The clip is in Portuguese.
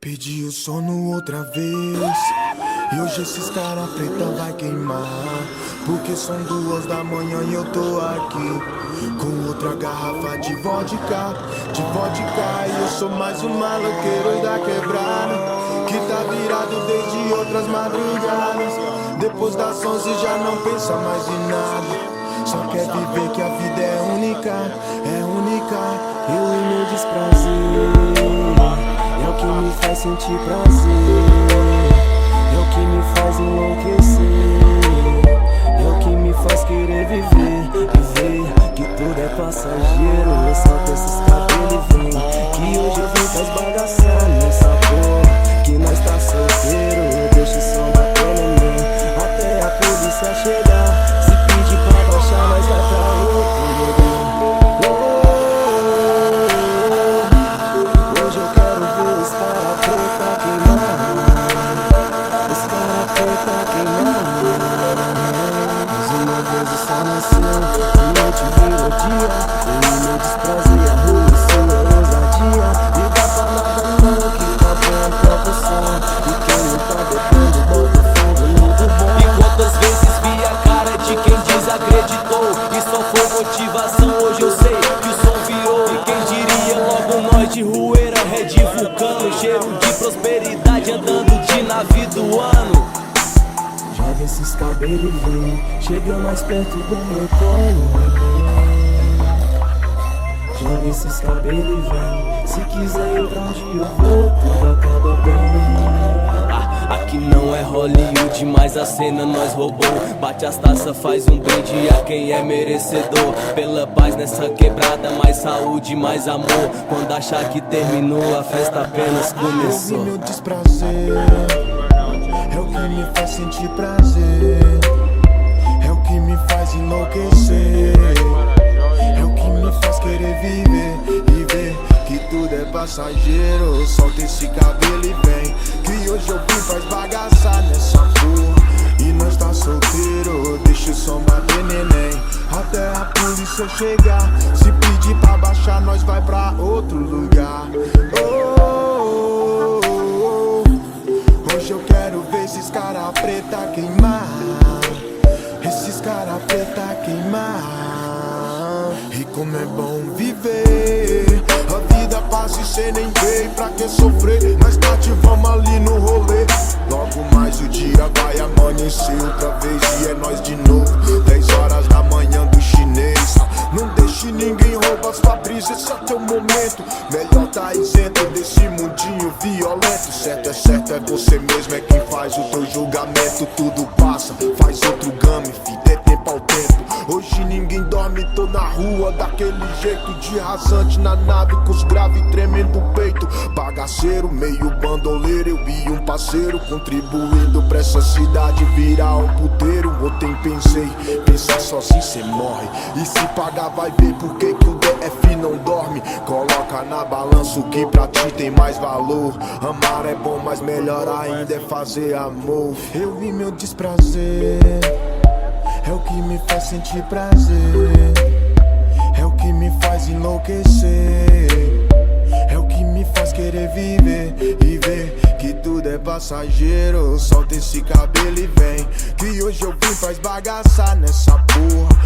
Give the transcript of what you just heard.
Pedi o sono outra vez e hoje esses cara preta vai queimar. Porque são 2 da manhã e eu tô aqui com outra garrafa de vodka. E eu sou mais um maloqueiro da quebrada que tá virado desde outras madrugadas. Depois das 11 já não pensa mais em nada, só quer viver que a vida é única, é única. Eu e meu desprazer é o que me faz sentir prazer, é o que me faz enlouquecer, é o que me faz querer viver, que tudo é passageiro. Eu solto esses cabelos e vem, que hoje eu vim pra esbagaçar nessa porra, que nós tá solteiro. Eu deixo o som bater no meu, até a polícia chegar. Se pedir pra baixar, nós vai pra outro lugar. Hoje eu quero ver os cara preta queimar, os cara preta queimar. Mais uma vez o sol nasceu, a noite virou dia, e meu desprazer, a rua e sua ousadia. E dá pra nada não, que tá bom a proporção, e quem não tá bebendo bota fogo muito bom. E quantas vezes vi a cara de quem desacreditou e só foi motivação, hoje eu sei que o som virou. E quem diria logo nós de Rueira, Red Vulcano, cheiro de prosperidade andando de navio do ano. Joga esses cabelos e vem, chega mais perto do meu colo. Joga esses cabelos e vem, se quiser entrar onde eu vou, tudo acaba bem. Aqui não é Hollywood, mas a cena nós roubou. Bate as taças, faz um brinde a quem é merecedor. Pela paz nessa quebrada, mais saúde, mais amor. Quando achar que terminou, a festa apenas começou. Eu vi meu desprazer, é o que me faz sentir prazer, é o que me faz enlouquecer, é o que me faz querer viver e ver que tudo é passageiro. Solta esse cabelo e vem, que hoje eu vim pra esbagaçar nessa porra, e nós tá solteiro. Deixa o som bater, neném, até a polícia chegar. Se pedir pra baixar, nós vai pra outro lugar. Hoje eu quero ver esses cara preta queimar, esses cara preta queimar. E como é bom viver, a vida passa e cê nem vê. Pra que sofrer, nós vamos ali no rolê. Logo mais o dia vai amanhecer outra vez e é nós de novo. 10 horas da manhã do chinês. Não deixe ninguém roubar sua brisa, esse é teu momento. Melhor tá isento desse mundinho violento. Certo, é você mesmo, é quem faz o teu julgamento. Tudo passa, faz outro game, fi, dê tempo ao tempo. Hoje ninguém dorme, tô na rua daquele jeito, de rasante na nave, com os graves tremendo o peito. Bagaceiro, meio bandoleiro, eu e um parceiro, contribuindo pra essa cidade virar um puteiro. Ontem pensei, pensar só assim cê morre, e se pagar vai ver por que o DF não dorme. Coloca na balança o que pra ti tem mais valor. Amar é bom, mas melhor ainda é fazer amor. Eu vi meu desprazer, é o que me faz sentir prazer, é o que me faz enlouquecer, é o que me faz querer viver e ver que tudo é passageiro. Solta esse cabelo e vem, que hoje eu vim pra esbagaçar nessa porra.